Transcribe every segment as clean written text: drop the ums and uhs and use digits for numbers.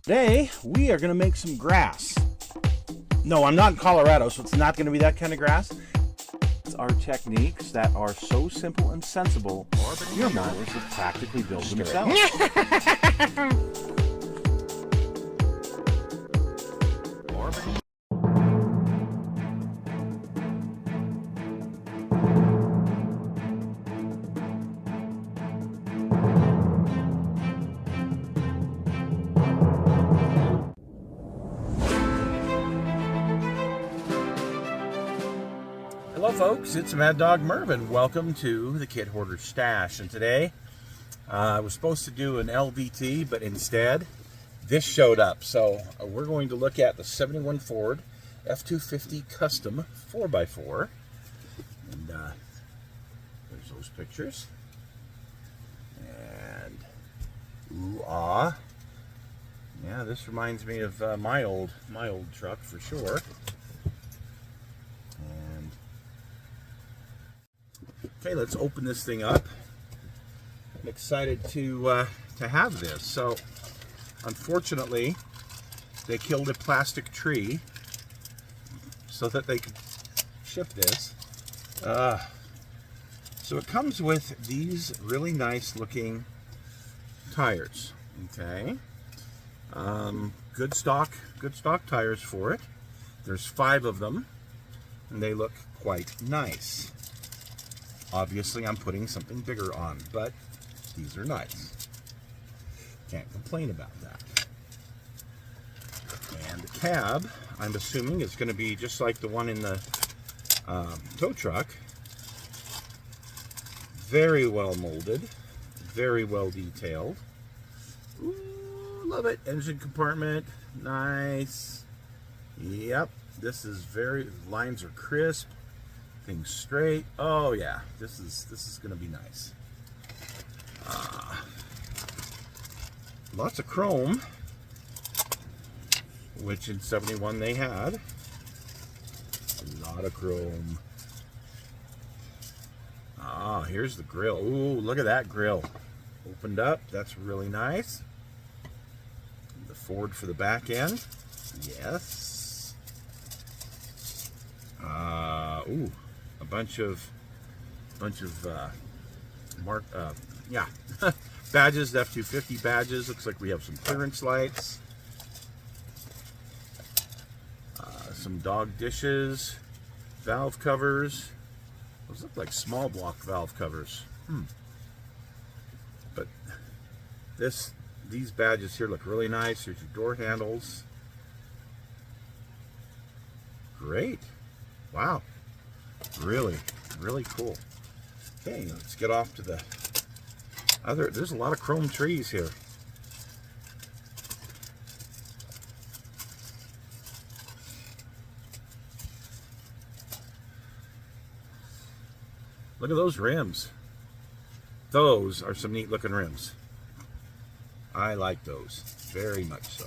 Today, we are going to make some grass. No, I'm not in Colorado, so it's not going to be that kind of grass. It's our techniques that are so simple and sensible, your mowers will practically build themselves. Hello folks, it's Mad Dog Mervin. Welcome to the Kid Hoarder Stash. And today, I was supposed to do an LVT, but instead, this showed up. So we're going to look at the 71 Ford F-250 Custom 4x4. And there's those pictures. And, ooh, ah. Yeah, this reminds me of my old truck for sure. Okay, let's open this thing up. I'm excited to have this. So, unfortunately, they killed a plastic tree so that they could ship this. So it comes with these really nice looking tires. Okay, good stock tires for it. There's 5 of them, and they look quite nice. Obviously, I'm putting something bigger on, but these are nice. Can't complain about that. And the cab, I'm assuming, is going to be just like the one in the tow truck. Very well molded, very well detailed. Ooh, love it. Engine compartment, nice. Yep, this is lines are crisp. Things straight. Oh yeah, this is gonna be nice. Lots of chrome, which in 71 they had. A lot of chrome. Here's the grill. Ooh, look at that grill. Opened up. That's really nice. The Ford for the back end. Yes. Ooh. A bunch of badges, F-250 badges. Looks like we have some clearance lights, some dog dishes, valve covers. Those look like small block valve covers. But these badges here look really nice. Here's your door handles. Great. Wow. Really, really cool. Okay, let's get off to the other. There's a lot of chrome trees here. Look at those rims. Those are some neat looking rims. I like those very much so.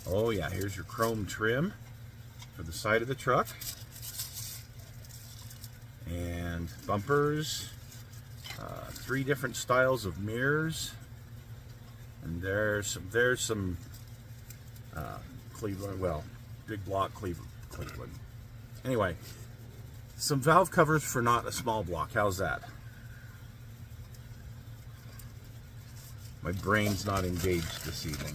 Oh yeah, here's your chrome trim for the side of the truck. And bumpers, 3 different styles of mirrors, and there's some Cleveland, well, big block Cleveland. Anyway, some valve covers for not a small block. How's that? My brain's not engaged this evening.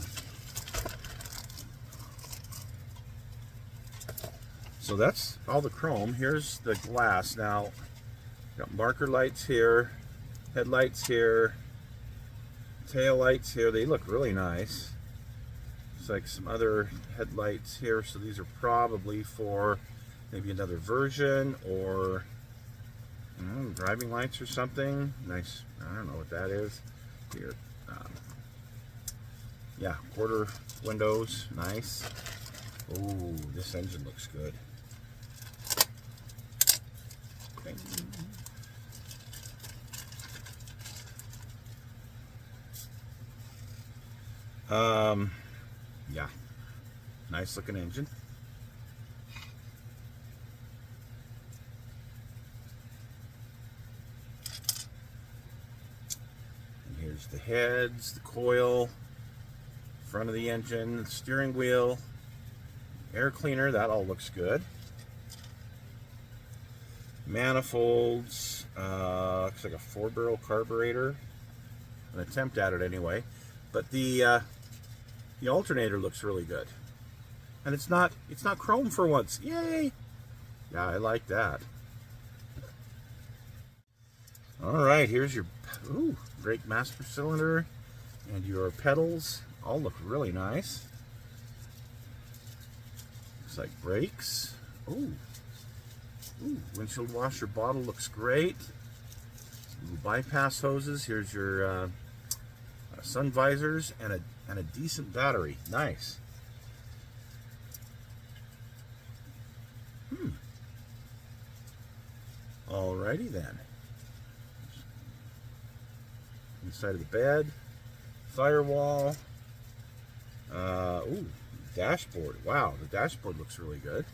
So that's all the chrome. Here's the glass. Now, got marker lights here, headlights here, tail lights here. They look really nice. It's like some other headlights here. So these are probably for maybe another version or driving lights or something. Nice. I don't know what that is. Here, yeah, quarter windows. Nice. Oh, this engine looks good. Yeah, nice looking engine. And here's the heads, the coil, Front of the engine, steering wheel, air cleaner, that all looks good. Manifolds, looks like a 4-barrel carburetor. An attempt at it anyway. But the alternator looks really good. And it's not chrome for once. Yay! Yeah, I like that. Alright, here's your brake master cylinder and your pedals. All look really nice. Looks like brakes. Ooh, windshield washer bottle looks great. Little bypass hoses. Here's your sun visors and a decent battery. Nice. Alrighty then. Inside of the bed, firewall. Dashboard. Wow, the dashboard looks really good.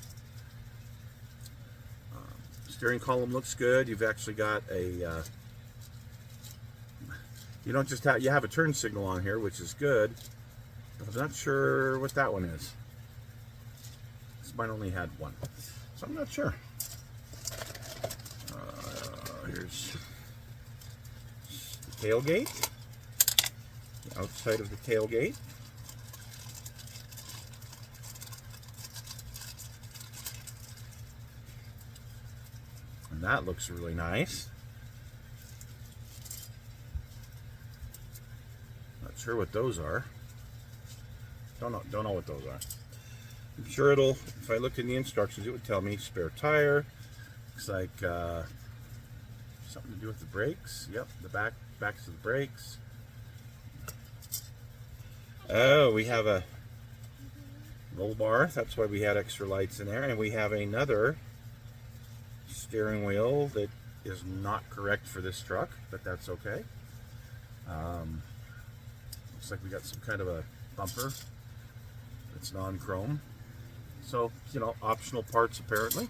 Steering column looks good. You've actually got a you don't just have, you have a turn signal on here, which is good, but I'm not sure what that one is. This might only had one, so I'm not sure. Here's the tailgate, the outside of the tailgate. And that looks really nice. Not sure what those are. Don't know what those are. I'm sure it'll, if I looked in the instructions, it would tell me spare tire. Looks like something to do with the brakes. Yep, the backs of the brakes. Oh, we have a roll bar. That's why we had extra lights in there. And we have another steering wheel that is not correct for this truck, but that's okay. Looks like we got some kind of a bumper that's non-chrome. So, you know, optional parts apparently.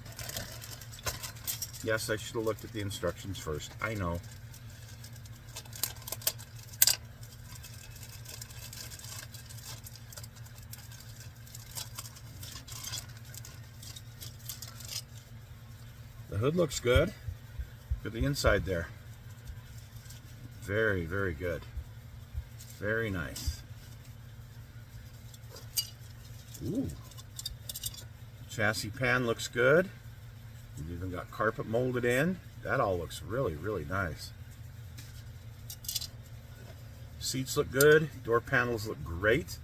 Yes, I should have looked at the instructions first. I know. The hood looks good. Look at the inside there. Very, very good. Very nice. Ooh. Chassis pan looks good. We've even got carpet molded in. That all looks really, really nice. Seats look good. Door panels look great.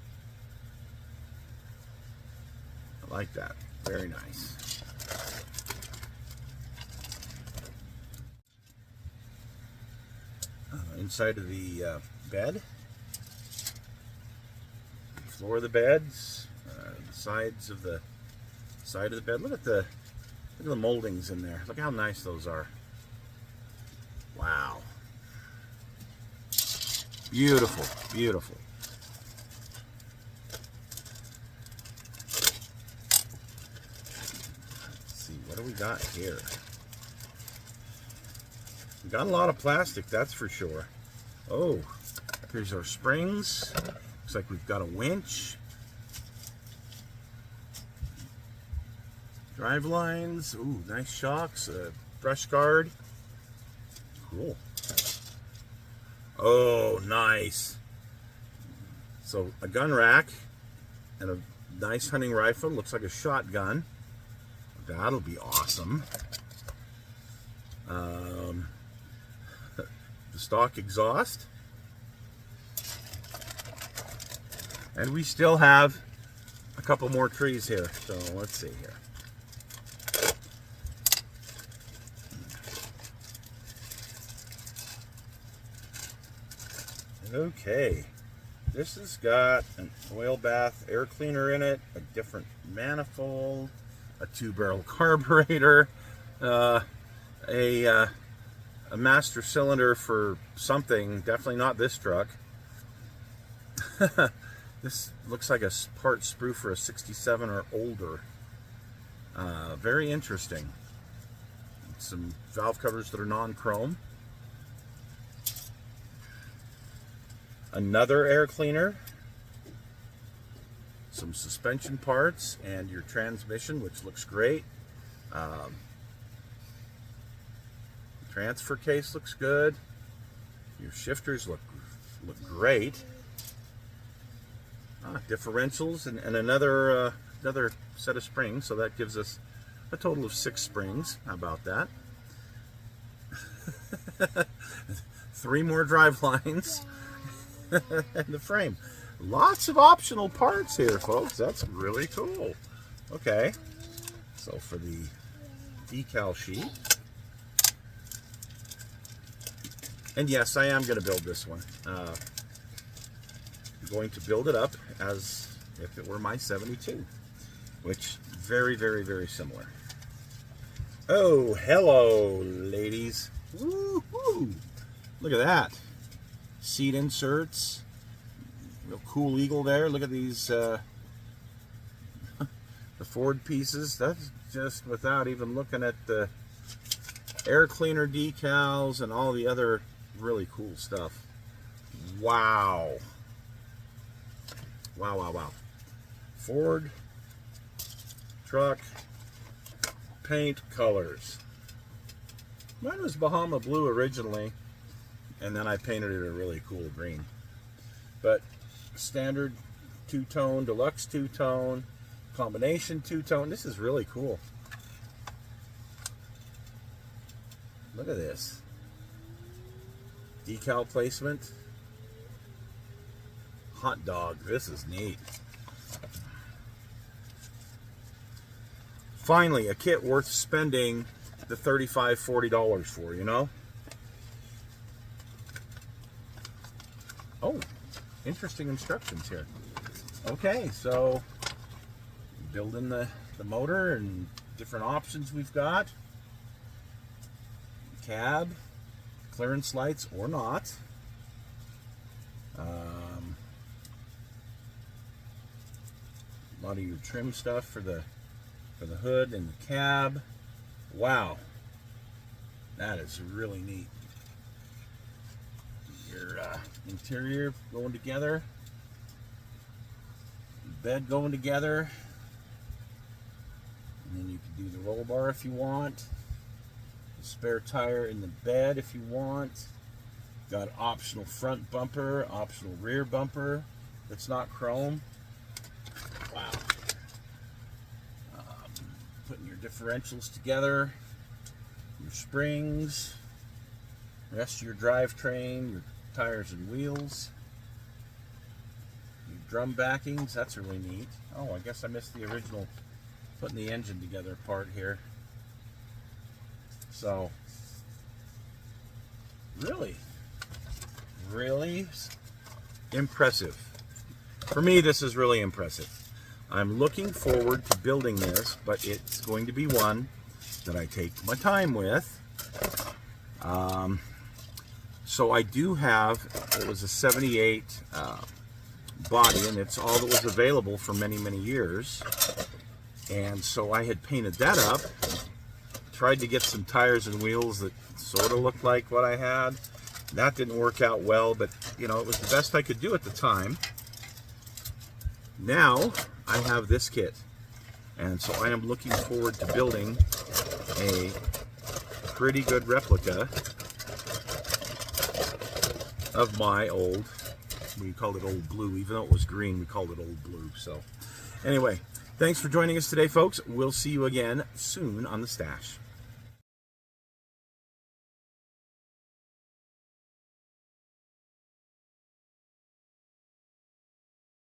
I like that. Very nice. Inside of the bed. Floor of the beds. The sides of the side of the bed. Look at the moldings in there. Look how nice those are. Wow. Beautiful, beautiful. Let's see, what do we got here? We got a lot of plastic, that's for sure. Oh, here's our springs. Looks like we've got a winch. Drive lines. Ooh, nice shocks. Brush guard. Cool. Oh, nice. So a gun rack and a nice hunting rifle. Looks like a shotgun. That'll be awesome. The stock exhaust. And we still have a couple more trees here. So let's see here. Okay, this has got an oil bath air cleaner in it, a different manifold, a 2-barrel carburetor, a master cylinder for something, definitely not this truck. This looks like a part sprue for a 67 or older. Very interesting. Some valve covers that are non-chrome. Another air cleaner. some suspension parts and your transmission, which looks great. Transfer case looks good. Your shifters look great. Differentials and another set of springs, so that gives us a total of 6 springs. How about that? 3 more drive lines and the frame. Lots of optional parts here, folks. That's really cool. Okay, so for the decal sheet, and yes, I am going to build this one. I'm going to build it up as if it were my 72, which very, very, very similar. Oh, hello, ladies. Woo-hoo. Look at that. Seat inserts. Real cool eagle there. Look at these, the Ford pieces. That's just without even looking at the air cleaner decals and all the other really cool stuff. Wow. Wow, wow, wow. Ford truck paint colors. Mine was Bahama blue originally, and then I painted it a really cool green. But standard two-tone, deluxe two-tone, combination two-tone. This is really cool. Look at this. Decal placement. Hot dog. This is neat. Finally, a kit worth spending the $35, $40 for, you know? Oh, interesting instructions here. Okay, so building the motor and different options we've got. Cab, clearance lights or not. A lot of your trim stuff for the hood and the cab. Wow, that is really neat. Your interior going together, bed going together, and then you can do the roll bar if you want. The spare tire in the bed if you want. Got optional front bumper, optional rear bumper that's not chrome. Wow. Putting your differentials together, your springs, rest of your drivetrain, your tires and wheels, your drum backings. That's really neat. Oh, I guess I missed the original putting the engine together part here. So really impressive. For me, this is really impressive. I'm looking forward to building this, but it's going to be one that I take my time with. So I do have, it was a 78 body, and it's all that was available for many, many years. And so I had painted that up, tried to get some tires and wheels that sort of looked like what I had. That didn't work out well, but you know, it was the best I could do at the time. Now I have this kit, and so I am looking forward to building a pretty good replica of my old, we called it Old Blue, even though it was green, we called it Old Blue. So anyway, thanks for joining us today, folks. We'll see you again soon on The Stash.